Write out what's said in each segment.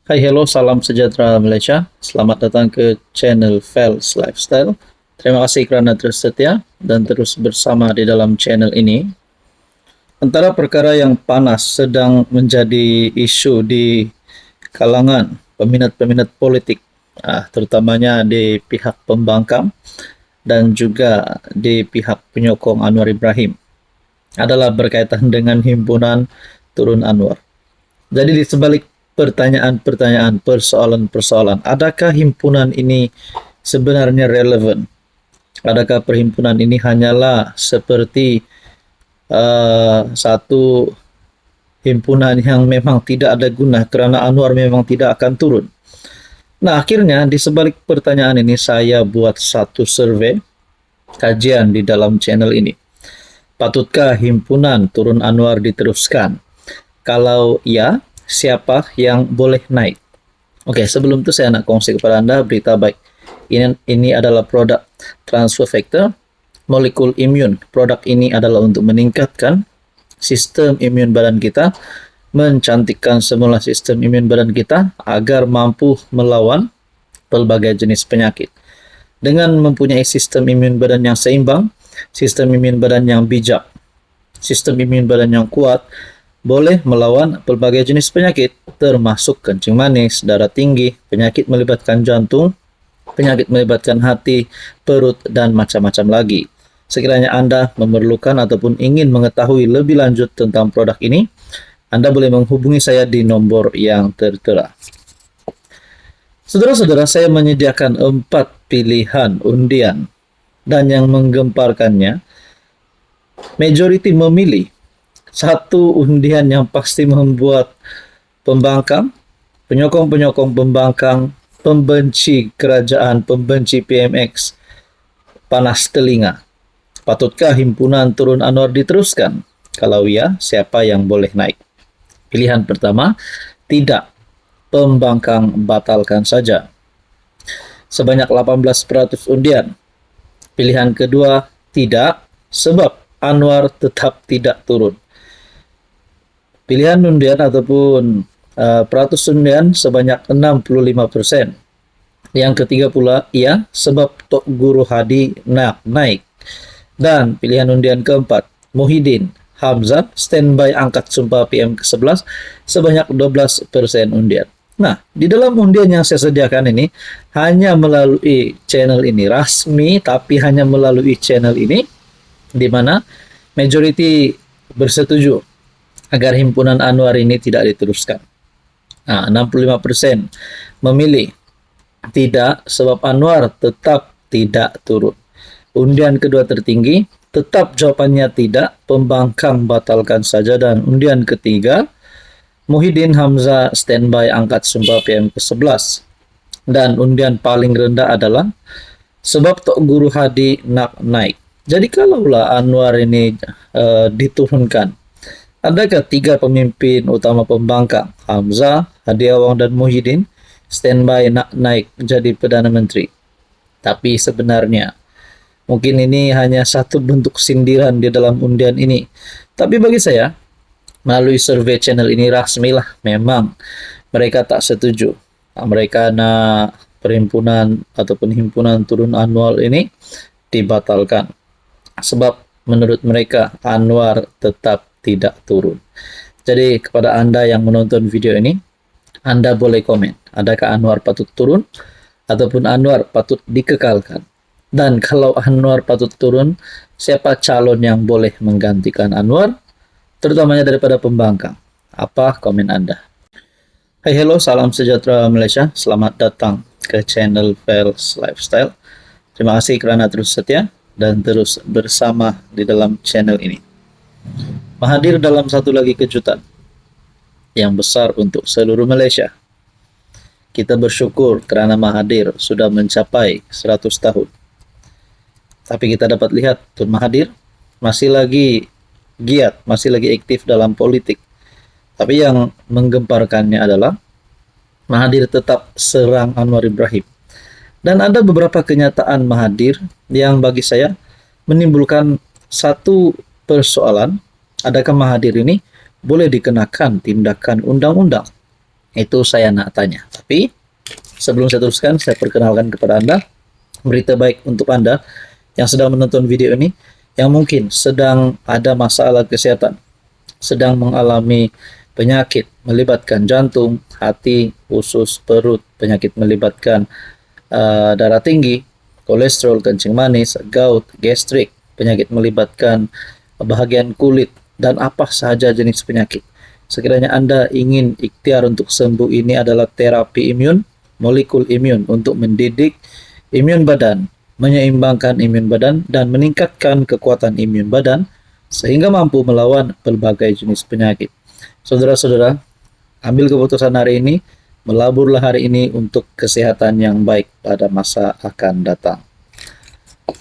Hai, hello, salam sejahtera Malaysia. Selamat datang ke channel Fels Lifestyle. Terima kasih kerana terus setia dan terus bersama di dalam channel ini. Antara perkara yang panas sedang menjadi isu di kalangan peminat-peminat politik, terutamanya di pihak pembangkang dan juga di pihak penyokong Anwar Ibrahim, adalah berkaitan dengan himpunan Turun Anwar. Jadi di sebalik pertanyaan-pertanyaan, persoalan-persoalan, adakah himpunan ini sebenarnya relevan? Adakah perhimpunan ini hanyalah seperti satu himpunan yang memang tidak ada guna kerana Anwar memang tidak akan turun? Nah, akhirnya di sebalik pertanyaan ini saya buat satu survei kajian di dalam channel ini. Patutkah himpunan Turun Anwar diteruskan? Kalau ya, siapa yang boleh naik? Oke, sebelum itu saya nak kongsi kepada Anda berita baik. Ini adalah produk transfer factor molekul imun. Produk ini adalah untuk meningkatkan sistem imun badan kita, mencantikkan semula sistem imun badan kita agar mampu melawan pelbagai jenis penyakit. Dengan mempunyai sistem imun badan yang seimbang, sistem imun badan yang bijak, sistem imun badan yang kuat, boleh melawan pelbagai jenis penyakit, termasuk kencing manis, darah tinggi, penyakit melibatkan jantung, penyakit melibatkan hati, perut, dan macam-macam lagi. Sekiranya Anda memerlukan ataupun ingin mengetahui lebih lanjut tentang produk ini, Anda boleh menghubungi saya di nombor yang tertera. Saudara-saudara, saya menyediakan 4 pilihan undian, dan yang menggemparkannya, majoriti memilih satu undian yang pasti membuat pembangkang, penyokong-penyokong pembangkang, pembenci kerajaan, pembenci PMX, panas telinga. Patutkah himpunan Turun Anwar diteruskan? Kalau ya, siapa yang boleh naik? Pilihan pertama, tidak. Pembangkang batalkan saja. Sebanyak 18% undian. Pilihan kedua, tidak, sebab Anwar tetap tidak turun. Pilihan undian ataupun peratus undian sebanyak 65%. Yang ketiga pula, iya, sebab Tok Guru Hadi naik. Dan pilihan undian keempat, Muhyiddin Hamzah standby angkat sumpah PM ke-11 sebanyak 12% undian. Nah, di dalam undian yang saya sediakan ini, hanya melalui channel ini, rasmi, tapi hanya melalui channel ini, di mana majority bersetuju agar himpunan Anwar ini tidak diteruskan. Nah, 65% memilih tidak, sebab Anwar tetap tidak turun. Undian kedua tertinggi, tetap jawapannya tidak, pembangkang batalkan saja. Dan undian ketiga, Muhyiddin Hamzah standby angkat sumpah PM ke-11. Dan undian paling rendah adalah sebab Tok Guru Hadi nak naik. Jadi kalaulah Anwar ini diturunkan, adakah tiga pemimpin utama pembangkang, Hamzah, Hadi Awang, dan Muhyiddin, standby nak naik jadi Perdana Menteri? Tapi sebenarnya, mungkin ini hanya satu bentuk sindiran di dalam undian ini. Tapi bagi saya, melalui survei channel ini rasmilah memang mereka tak setuju. Mereka nak perhimpunan ataupun himpunan Turun Anwar ini dibatalkan. Sebab menurut mereka Anwar tetap tidak turun. Jadi kepada Anda yang menonton video ini, Anda boleh komen, adakah Anwar patut turun ataupun Anwar patut dikekalkan? Dan kalau Anwar patut turun, siapa calon yang boleh menggantikan Anwar, terutamanya daripada pembangkang? Apa komen Anda? Hai, hello, salam sejahtera Malaysia. Selamat datang ke channel Fels Lifestyle. Terima kasih kerana terus setia dan terus bersama di dalam channel ini. Hadir dalam satu lagi kejutan yang besar untuk seluruh Malaysia. Kita bersyukur kerana Mahathir sudah mencapai 100 tahun. Tapi kita dapat lihat Tun Mahathir masih lagi giat, masih lagi aktif dalam politik. Tapi yang menggemparkannya adalah Mahathir tetap serang Anwar Ibrahim. Dan ada beberapa kenyataan Mahathir yang bagi saya menimbulkan satu persoalan, adakah Mahathir ini boleh dikenakan tindakan undang-undang? Itu saya nak tanya. Tapi sebelum saya teruskan, saya perkenalkan kepada Anda berita baik untuk Anda yang sedang menonton video ini, yang mungkin sedang ada masalah kesehatan, sedang mengalami penyakit melibatkan jantung, hati, usus, perut, penyakit melibatkan darah tinggi, kolesterol, kencing manis, gout, gastrik, penyakit melibatkan bahagian kulit, dan apa sahaja jenis penyakit. Sekiranya Anda ingin ikhtiar untuk sembuh, ini adalah terapi imun, molekul imun untuk mendidik imun badan, menyeimbangkan imun badan, dan meningkatkan kekuatan imun badan sehingga mampu melawan berbagai jenis penyakit. Saudara-saudara, ambil keputusan hari ini, melaburlah hari ini untuk kesehatan yang baik pada masa akan datang.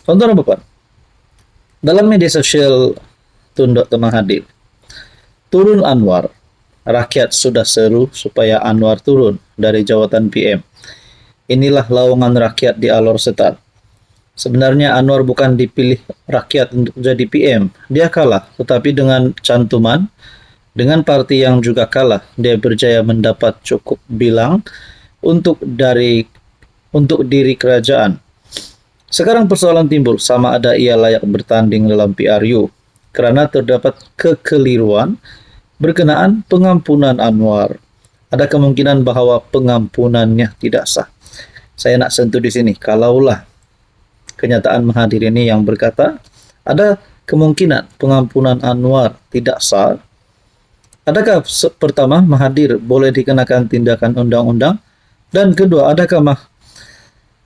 Tonton Bapak, dalam media sosial Tun Dr. Mahathir, turun Anwar. Rakyat sudah seru supaya Anwar turun dari jawatan PM. Inilah lawongan rakyat di Alor Setar. Sebenarnya Anwar bukan dipilih rakyat untuk jadi PM. Dia kalah, tetapi dengan cantuman, dengan parti yang juga kalah, dia berjaya mendapat cukup bilang untuk diri kerajaan. Sekarang persoalan timbul, sama ada ia layak bertanding dalam PRU, karena terdapat kekeliruan berkenaan pengampunan Anwar. Ada kemungkinan bahwa pengampunannya tidak sah. Saya nak sentuh di sini, kalaulah kenyataan Mahathir ini yang berkata ada kemungkinan pengampunan Anwar tidak sah. Adakah pertama, Mahathir boleh dikenakan tindakan undang-undang? Dan kedua, adakah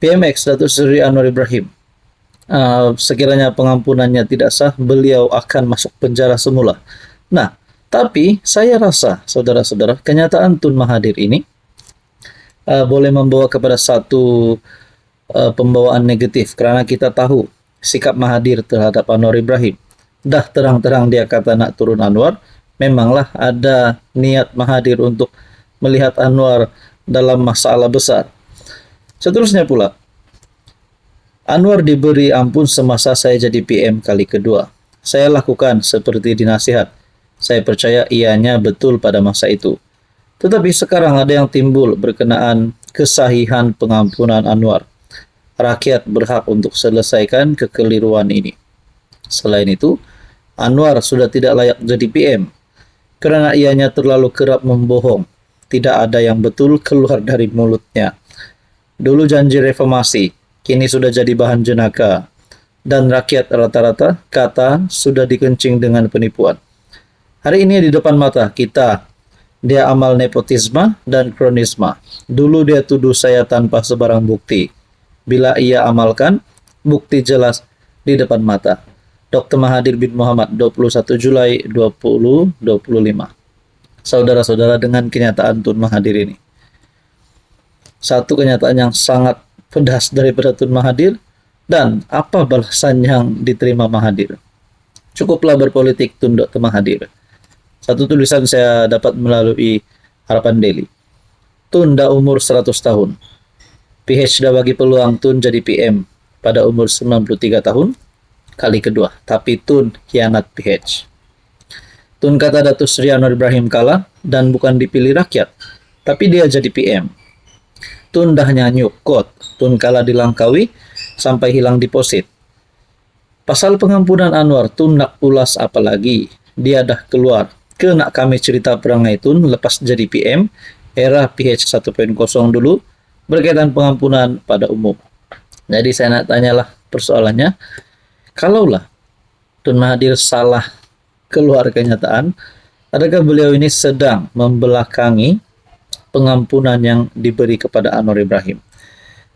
PMX Datuk Seri Anwar Ibrahim sekiranya pengampunannya tidak sah, beliau akan masuk penjara semula? Nah, tapi saya rasa, saudara-saudara, kenyataan Tun Mahathir ini boleh membawa kepada satu pembawaan negatif, karena kita tahu sikap Mahathir terhadap Anwar Ibrahim. Dah terang-terang dia kata nak turun Anwar, memanglah ada niat Mahathir untuk melihat Anwar dalam masalah besar. Seterusnya pula, Anwar diberi ampun semasa saya jadi PM kali kedua. Saya lakukan seperti dinasihat. Saya percaya ianya betul pada masa itu. Tetapi sekarang ada yang timbul berkenaan kesahihan pengampunan Anwar. Rakyat berhak untuk selesaikan kekeliruan ini. Selain itu, Anwar sudah tidak layak jadi PM karena ianya terlalu kerap membohong. Tidak ada yang betul keluar dari mulutnya. Dulu janji reformasi, kini sudah jadi bahan jenaka. Dan rakyat rata-rata kata sudah dikencing dengan penipuan. Hari ini di depan mata kita, dia amal nepotisme dan kronisme. Dulu dia tuduh saya tanpa sebarang bukti. Bila ia amalkan, bukti jelas di depan mata. Dr. Mahathir bin Mohamad, 21 Julai 2025. Saudara-saudara, dengan kenyataan Tun Mahathir ini, satu kenyataan yang sangat pedas daripada Tun Mahathir, dan apa balasan yang diterima Mahathir? Cukuplah berpolitik Tun Dr. Mahathir. Satu tulisan saya dapat melalui Harapan Daily. Tun dah umur 100 tahun. PH dah bagi peluang Tun jadi PM pada umur 93 tahun kali kedua. Tapi Tun hianat PH. Tun kata Datuk Seri Anwar Ibrahim kalah dan bukan dipilih rakyat, tapi dia jadi PM. Tun dah nyanyuk kot. Tun kalah di Langkawi sampai hilang deposit. Pasal pengampunan Anwar, Tun nak ulas apa lagi? Dia dah keluar. Ke nak kami cerita perangai Tun lepas jadi PM, era PH 1.0 dulu, berkaitan pengampunan pada umum. Jadi saya nak tanyalah persoalannya, kalaulah Tun Mahathir salah keluar kenyataan, adakah beliau ini sedang membelakangi pengampunan yang diberi kepada Anwar Ibrahim?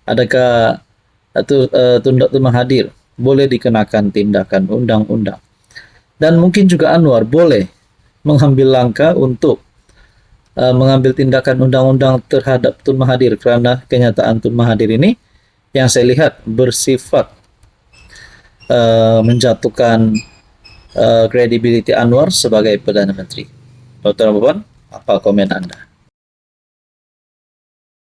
Adakah Tun Dr. Mahathir boleh dikenakan tindakan undang-undang? Dan mungkin juga Anwar boleh mengambil langkah untuk mengambil tindakan undang-undang terhadap Tun Mahathir, karena kenyataan Tun Mahathir ini yang saya lihat bersifat menjatuhkan kredibiliti Anwar sebagai Perdana Menteri. Dr. Bapak, apa komen Anda?